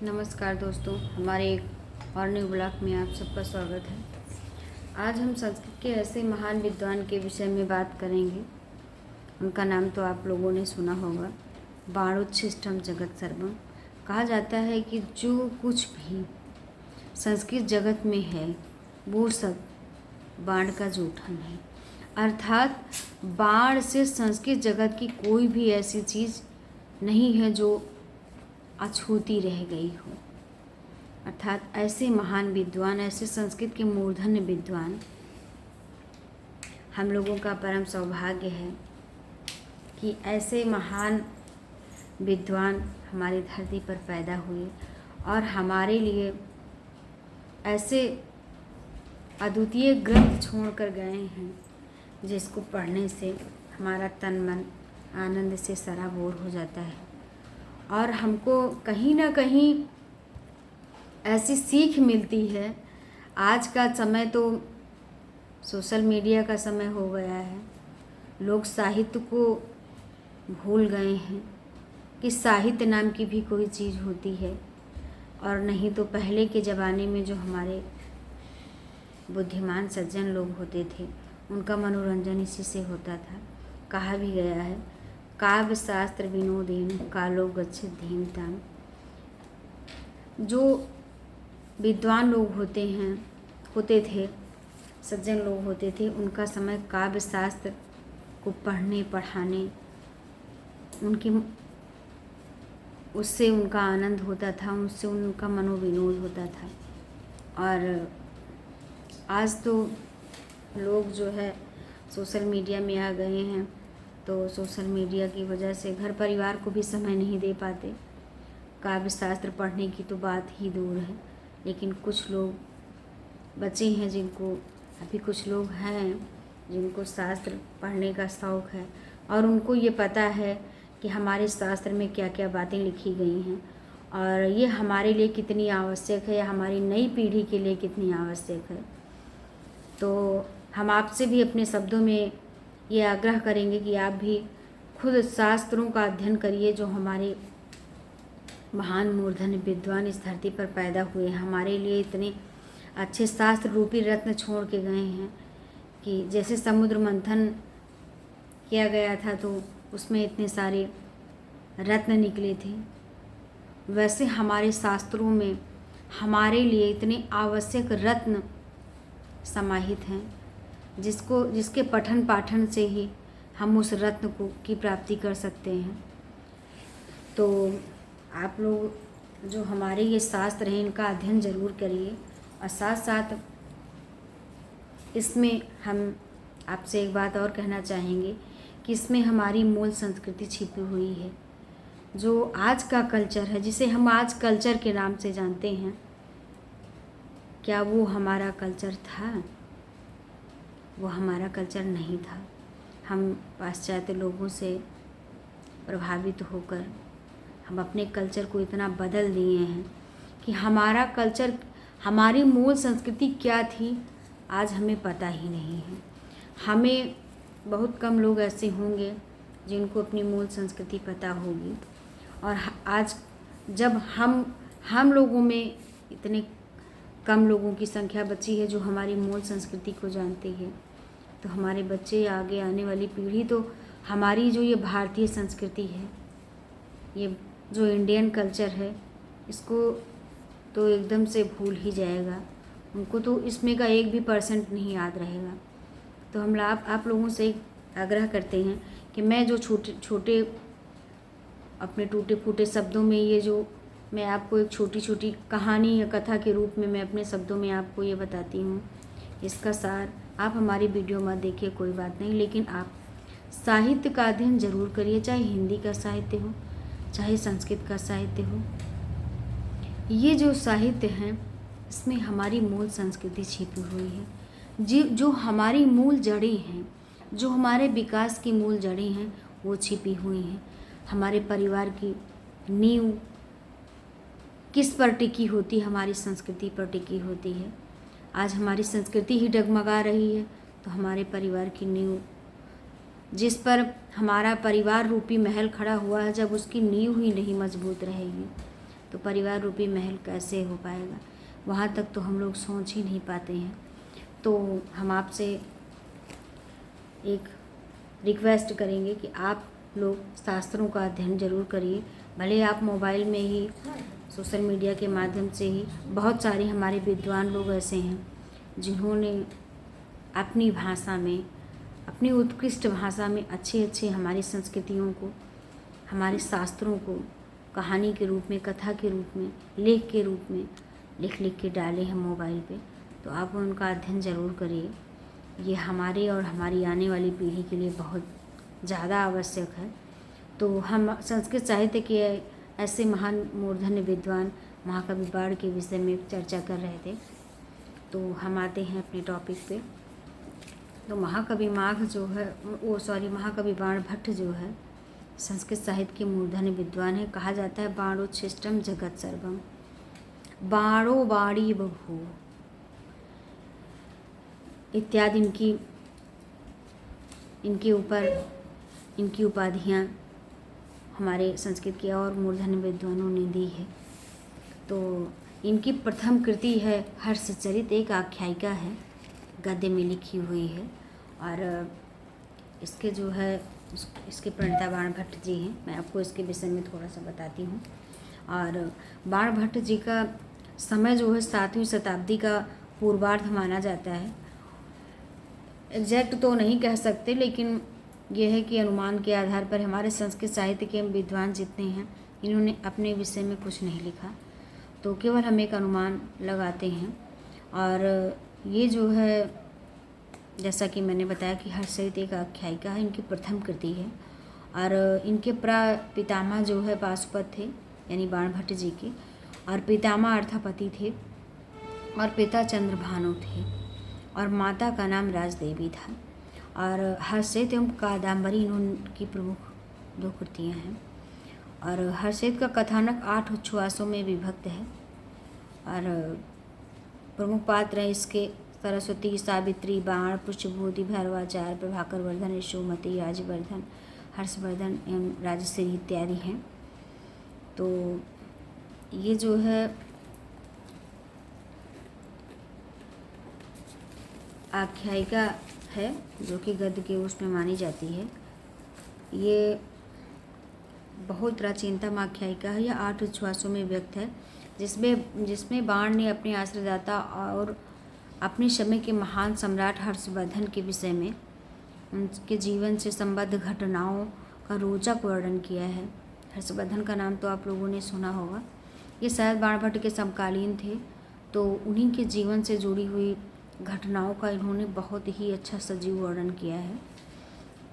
नमस्कार दोस्तों, हमारे एक और न्यू ब्लॉग में आप सबका स्वागत है। आज हम संस्कृत के ऐसे महान विद्वान के विषय में बात करेंगे। उनका नाम तो आप लोगों ने सुना होगा, बाणोच्छिष्टम जगत सर्वम। कहा जाता है कि जो कुछ भी संस्कृत जगत में है वो सब बाण का जूठन है। अर्थात बाण से संस्कृत जगत की कोई भी ऐसी चीज़ नहीं है जो अछूती रह गई हो। अर्थात ऐसे महान विद्वान, ऐसे संस्कृत के मूर्धन्य विद्वान हम लोगों का परम सौभाग्य है कि ऐसे महान विद्वान हमारी धरती पर पैदा हुए और हमारे लिए ऐसे अद्वितीय ग्रंथ छोड़ कर गए हैं जिसको पढ़ने से हमारा तन मन आनंद से सराबोर हो जाता है और हमको कहीं ना कहीं ऐसी सीख मिलती है। आज का समय तो सोशल मीडिया का समय हो गया है। लोग साहित्य को भूल गए हैं कि साहित्य नाम की भी कोई चीज़ होती है। और नहीं तो पहले के ज़माने में जो हमारे बुद्धिमान सज्जन लोग होते थे उनका मनोरंजन इसी से होता था। कहा भी गया है, काव्य शास्त्र विनोदेन कालो गच्छति धीमताम। जो विद्वान लोग होते थे, सज्जन लोग होते थे, उनका समय काव्य शास्त्र को पढ़ने पढ़ाने उससे उनका आनंद होता था, उससे उनका मनोविनोद होता था। और आज तो लोग जो है सोशल मीडिया में आ गए हैं, तो सोशल मीडिया की वजह से घर परिवार को भी समय नहीं दे पाते। काव्य शास्त्र पढ़ने की तो बात ही दूर है। लेकिन कुछ लोग बचे हैं अभी कुछ लोग हैं जिनको शास्त्र पढ़ने का शौक़ है और उनको ये पता है कि हमारे शास्त्र में क्या क्या बातें लिखी गई हैं और ये हमारे लिए कितनी आवश्यक है या हमारी नई पीढ़ी के लिए कितनी आवश्यक है। तो हम आपसे भी अपने शब्दों में ये आग्रह करेंगे कि आप भी खुद शास्त्रों का अध्ययन करिए। जो हमारे महान मूर्धन्य विद्वान इस धरती पर पैदा हुए हैं, हमारे लिए इतने अच्छे शास्त्र रूपी रत्न छोड़ के गए हैं कि जैसे समुद्र मंथन किया गया था तो उसमें इतने सारे रत्न निकले थे, वैसे हमारे शास्त्रों में हमारे लिए इतने आवश्यक रत्न समाहित हैं जिसके पठन पाठन से ही हम उस रत्न की प्राप्ति कर सकते हैं। तो आप लोग जो हमारे ये शास्त्र हैं इनका अध्ययन ज़रूर करिए। और साथ साथ इसमें हम आपसे एक बात और कहना चाहेंगे कि इसमें हमारी मूल संस्कृति छिपी हुई है। जो आज का कल्चर है, जिसे हम आज कल्चर के नाम से जानते हैं, क्या वो हमारा कल्चर था? वो हमारा कल्चर नहीं था। हम पाश्चात्य लोगों से प्रभावित होकर हम अपने कल्चर को इतना बदल दिए हैं कि हमारा कल्चर, हमारी मूल संस्कृति क्या थी आज हमें पता ही नहीं है। हमें बहुत कम लोग ऐसे होंगे जिनको अपनी मूल संस्कृति पता होगी। और आज जब हम लोगों में इतने कम लोगों की संख्या बची है जो हमारी मूल संस्कृति को जानती है, तो हमारे बच्चे, आगे आने वाली पीढ़ी तो हमारी जो ये भारतीय संस्कृति है, ये जो इंडियन कल्चर है, इसको तो एकदम से भूल ही जाएगा। उनको तो इसमें का 1% भी नहीं याद रहेगा। तो हम आप लोगों से एक आग्रह करते हैं कि मैं जो छोटे अपने टूटे फूटे शब्दों में ये जो मैं आपको एक छोटी छोटी कहानी या कथा के रूप में मैं अपने शब्दों में आपको ये बताती हूँ, इसका सार आप हमारी वीडियो मत देखिए, कोई बात नहीं, लेकिन आप साहित्य का अध्ययन ज़रूर करिए। चाहे हिंदी का साहित्य हो, चाहे संस्कृत का साहित्य हो। ये जो साहित्य हैं इसमें हमारी मूल संस्कृति छिपी हुई है। जो हमारी मूल जड़ें हैं, जो हमारे विकास की मूल जड़ें हैं, वो छिपी हुई हैं। हमारे परिवार की नींव किस पर टिकी होती है? हमारी संस्कृति पर टिकी होती है। आज हमारी संस्कृति ही डगमगा रही है तो हमारे परिवार की नींव, जिस पर हमारा परिवार रूपी महल खड़ा हुआ है, जब उसकी नींव ही नहीं मजबूत रहेगी तो परिवार रूपी महल कैसे हो पाएगा, वहाँ तक तो हम लोग सोच ही नहीं पाते हैं। तो हम आपसे एक रिक्वेस्ट करेंगे कि आप लोग शास्त्रों का अध्ययन ज़रूर करिए। भले आप मोबाइल में ही, सोशल मीडिया के माध्यम से ही, बहुत सारे हमारे विद्वान लोग ऐसे हैं जिन्होंने अपनी भाषा में, अपनी उत्कृष्ट भाषा में अच्छे अच्छे हमारी संस्कृतियों को, हमारे शास्त्रों को कहानी के रूप में, कथा के रूप में, लेख के रूप में लिख लिख के डाले हैं मोबाइल पे। तो आप उनका अध्ययन ज़रूर करिए। ये हमारे और हमारी आने वाली पीढ़ी के लिए बहुत ज़्यादा आवश्यक है। तो हम संस्कृत साहित्य के ऐसे महान मूर्धन्य विद्वान महाकवि बाण के विषय में चर्चा कर रहे थे। तो हम आते हैं अपने टॉपिक पे। तो महाकवि महाकवि बाण भट्ट जो है संस्कृत साहित्य के मूर्धन्य विद्वान है। कहा जाता है बाणोच्छिष्टम जगत सर्वम, बाणो बाणी बभू इत्यादि इनकी उपाधियाँ हमारे संस्कृत के और मूर्धन्य विद्वानों ने दी है। तो इनकी प्रथम कृति है हर्षचरित, एक आख्यायिका है, गद्य में लिखी हुई है। और इसके जो है इसके प्रणेता बाण भट्ट जी हैं। मैं आपको इसके विषय में थोड़ा सा बताती हूँ। और बाण भट्ट जी का समय जो है 7वीं शताब्दी का पूर्वार्ध माना जाता है। एग्जैक्ट तो नहीं कह सकते, लेकिन यह है कि अनुमान के आधार पर हमारे संस्कृत साहित्य के विद्वान जितने हैं इन्होंने अपने विषय में कुछ नहीं लिखा, तो केवल हम एक अनुमान लगाते हैं। और ये जो है, जैसा कि मैंने बताया कि हर्षचरित एक आख्यायिका है, इनकी प्रथम कृति है। और इनके पितामह जो है पाशुपत थे, यानी बाण भट्ट जी के, और पितामह अर्थापति थे, और पिता चंद्रभानु थे, और माता का नाम राजदेवी था। और हर्षचरित एवं कादम्बरी इनकी प्रमुख 2 कृतियाँ हैं। और हर्षचरित का कथानक 8 उच्छ्वासों में विभक्त है। और प्रमुख पात्र हैं इसके सरस्वती, सावित्री, बाण, पुष्पभूति, भैरवाचार्य, प्रभाकर वर्धन, यशोमती, राजवर्धन, हर्षवर्धन एवं राजश्री इत्यादि हैं। तो ये जो है आख्यायिका है जो कि गद्य के उसमें मानी जाती है। ये बहुत प्राचीनतम आख्यायिका है। यह 8 उच्छ्वासों में व्यक्त है, जिसमें बाण ने अपने आश्रयदाता और अपने समय के महान सम्राट हर्षवर्धन के विषय में उनके जीवन से संबद्ध घटनाओं का रोचक वर्णन किया है। हर्षवर्धन का नाम तो आप लोगों ने सुना होगा। ये शायद बाण भट्ट के समकालीन थे, तो उन्हीं के जीवन से जुड़ी हुई घटनाओं का इन्होंने बहुत ही अच्छा सजीव वर्णन किया है।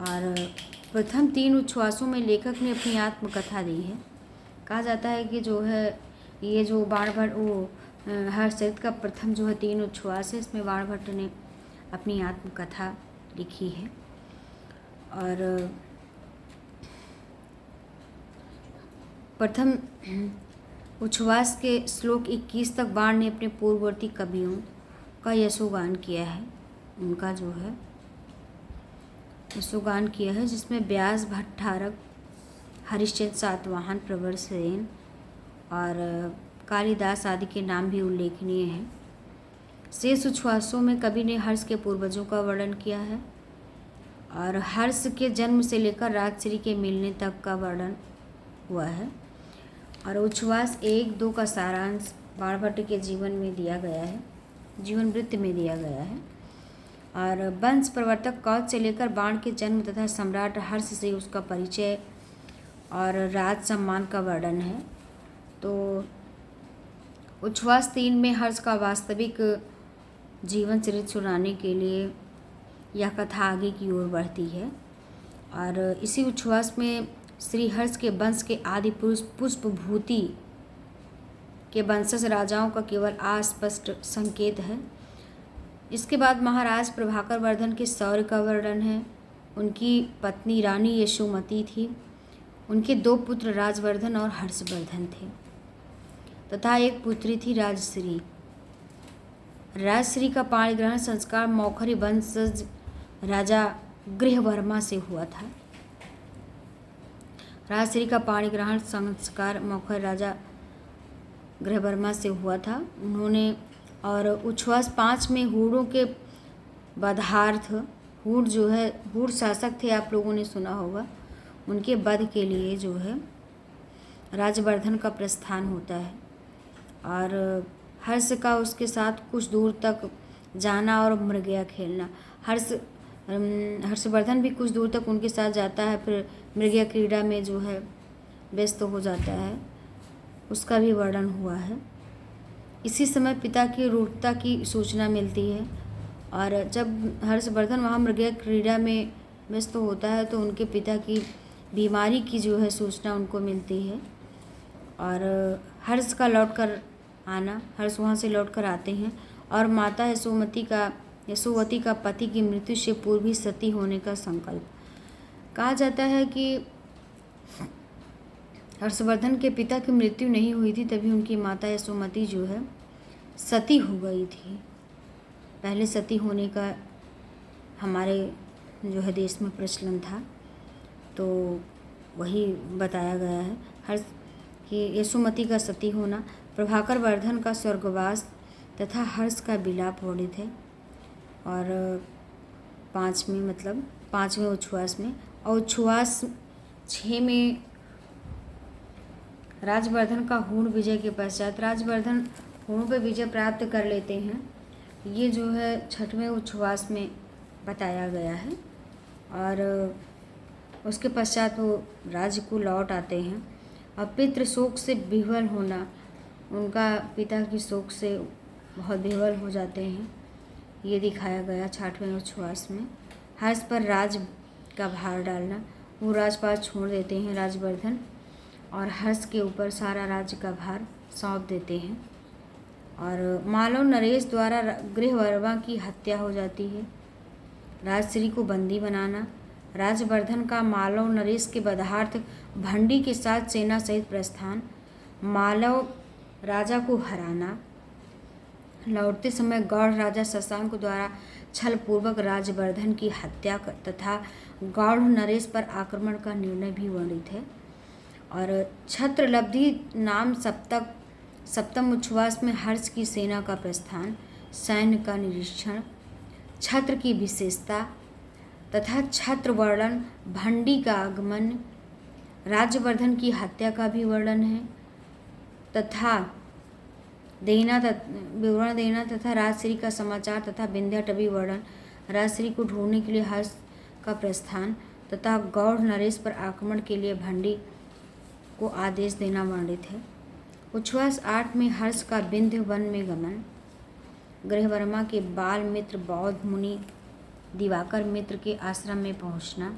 और प्रथम 3 उच्छ्वासों में लेखक ने अपनी आत्मकथा दी है। कहा जाता है कि जो है ये जो बाण भट्ट हर्षचरित का प्रथम जो है 3 उच्छ्वास है, इसमें बाण भट्ट ने अपनी आत्मकथा लिखी है। और प्रथम उच्छ्वास के श्लोक 21 तक बाण ने अपने पूर्ववर्ती कवियों का यशोगान किया है। उनका जो है यशोगान किया है, जिसमें व्यास, भट्टारक, हरिश्चंद्र सातवाहन, प्रवर सेन और कालिदास आदि के नाम भी उल्लेखनीय हैं। शेष उच्छ्वासों में कवि ने हर्ष के पूर्वजों का वर्णन किया है और हर्ष के जन्म से लेकर राजश्री के मिलने तक का वर्णन हुआ है। और उच्छ्वास 1-2 का सारांश बाण भट्ट के जीवन में दिया गया है, जीवन वृत्त में दिया गया है। और वंश प्रवर्तक कौद से लेकर बाण के जन्म तथा सम्राट हर्ष से उसका परिचय और राज सम्मान का वर्णन है। तो उच्छ्वास 3 में हर्ष का वास्तविक जीवन चरित्र सुनाने के लिए यह कथा आगे की ओर बढ़ती है। और इसी उच्छ्वास में श्री हर्ष के वंश के आदि पुरुष पुष्पभूति के वंशज राजाओं का केवल अस्पष्ट संकेत है। इसके बाद महाराज प्रभाकर वर्धन के शौर्य का वर्णन है। उनकी पत्नी रानी यशोमती थी। उनके 2 पुत्र राजवर्धन और हर्षवर्धन थे तथा एक पुत्री थी राजश्री। राजश्री का पाणिग्रहण संस्कार मौखरी वंशज राजा गृहवर्मा से हुआ था। राजश्री का पाणिग्रहण संस्कार मौखर राजा गृहवर्मा से हुआ था। उन्होंने और उच्छ्वास 5 में हूणों के वधार्थ, हूण जो है हूण शासक थे, आप लोगों ने सुना होगा, उनके वध के लिए जो है राजवर्धन का प्रस्थान होता है। और हर्ष का उसके साथ कुछ दूर तक जाना और मृगया खेलना। हर्षवर्धन भी कुछ दूर तक उनके साथ जाता है, फिर मृगया क्रीड़ा में जो है व्यस्त हो जाता है, उसका भी वर्णन हुआ है। इसी समय पिता की रूढ़ता की सूचना मिलती है, और जब हर्षवर्धन वहाँ मृगया क्रीड़ा में व्यस्त होता है तो उनके पिता की बीमारी की जो है सूचना उनको मिलती है। और हर्ष का लौट कर आना, हर्ष वहाँ से लौट कर आते हैं, और माता यशोवती का पति की मृत्यु से पूर्व ही सती होने का संकल्प। कहा जाता है कि हर्षवर्धन के पिता की मृत्यु नहीं हुई थी, तभी उनकी माता यशोमती जो है सती हो गई थी। पहले सती होने का हमारे जो है देश में प्रचलन था, तो वही बताया गया है हर्ष कि यशोमती का सती होना, प्रभाकर वर्धन का स्वर्गवास तथा हर्ष का विलाप वर्णित है। और 5वें उच्छ्वास में, और उच्छ्वास 6 में राजवर्धन का हूण विजय के पश्चात राजवर्धन हूणों पर विजय प्राप्त कर लेते हैं। ये जो है 6वें उच्छ्वास में बताया गया है। और उसके पश्चात वो राज्य को लौट आते हैं। और पितृ शोक से विह्वल होना, उनका पिता की शोक से बहुत विह्वल हो जाते हैं, ये दिखाया गया 6वें उच्छ्वास में। हर्ष पर राज का भार डालना, वो राजपाट छोड़ देते हैं राजवर्धन, और हर्ष के ऊपर सारा राज्य का भार सौंप देते हैं। और मालव नरेश द्वारा गृहवर्मा की हत्या हो जाती है। राजश्री को बंदी बनाना, राजवर्धन का मालव नरेश के वधार्थ भंडी के साथ सेना सहित प्रस्थान, मालव राजा को हराना, लौटते समय गौड़ राजा शशांक द्वारा छल पूर्वक राजवर्धन की हत्या तथा गौड़ नरेश पर आक्रमण का निर्णय भी वर्णित है। और छत्रलब्धि नाम सप्तम उच्छ्वास में हर्ष की सेना का प्रस्थान, सैन्य का निरीक्षण, छत्र की विशेषता तथा छत्र वर्णन, भंडी का आगमन, राजवर्धन की हत्या का भी वर्णन है तथा विवरण देना तथा राजश्री का समाचार तथा विंध्याटवी वर्णन, राजश्री को ढूंढने के लिए हर्ष का प्रस्थान तथा गौड़ नरेश पर आक्रमण के लिए भंडी को आदेश देना वर्णित है। उच्छ्वास 8 में हर्ष का विंध्य वन में गमन, गृहवर्मा के बाल मित्र बौद्ध मुनि दिवाकर मित्र के आश्रम में पहुंचना,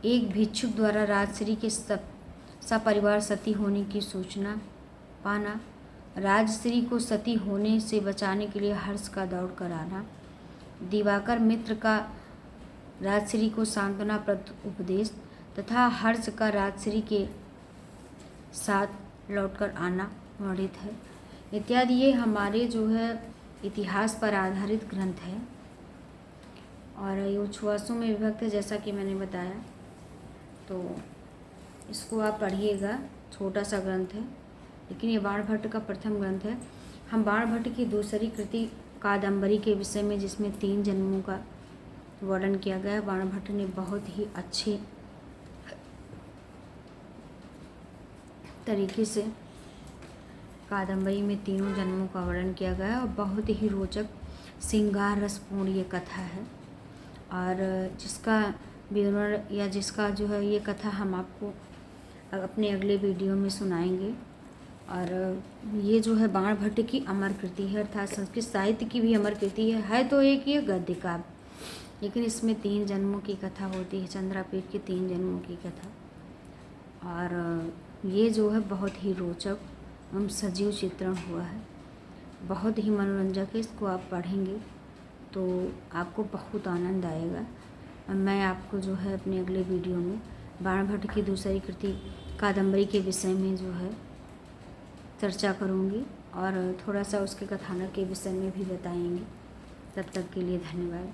एक भिक्षुक द्वारा राजश्री के सपरिवार सती होने की सूचना पाना, राजश्री को सती होने से बचाने के लिए हर्ष का दौड़ कर आना, दिवाकर मित्र का राजश्री को सांत्वनाप्रद उपदेश तथा हर्ष का राजश्री के साथ लौटकर आना वर्णित है इत्यादि। ये हमारे जो है इतिहास पर आधारित ग्रंथ है, और ये उच्छ्वासों में विभक्त है जैसा कि मैंने बताया। तो इसको आप पढ़िएगा, छोटा सा ग्रंथ है, लेकिन ये बाणभट्ट का प्रथम ग्रंथ है। हम बाणभट्ट की दूसरी कृति कादम्बरी के विषय में, जिसमें 3 जन्मों का वर्णन किया गया है, बाणभट्ट ने बहुत ही अच्छे तरीके से कादम्बरी में 3 जन्मों का वर्णन किया गया है, और बहुत ही रोचक श्रृंगार रसपूर्ण ये कथा है। और जिसका विवरण या जिसका जो है ये कथा हम आपको अपने अगले वीडियो में सुनाएंगे। और ये जो है बाणभट्ट की अमर कृति है, अर्थात संस्कृत साहित्य की भी अमर कृति है तो एक ये गद्य काव्य, लेकिन इसमें 3 जन्मों की कथा होती है, चंद्रापीठ के 3 जन्मों की कथा। और ये जो है बहुत ही रोचक एवं सजीव चित्रण हुआ है, बहुत ही मनोरंजक है। इसको आप पढ़ेंगे तो आपको बहुत आनंद आएगा। मैं आपको जो है अपने अगले वीडियो में बाणभट्ट की दूसरी कृति कादम्बरी के विषय में जो है चर्चा करूँगी, और थोड़ा सा उसके कथानक के विषय में भी बताएंगे। तब तक के लिए धन्यवाद।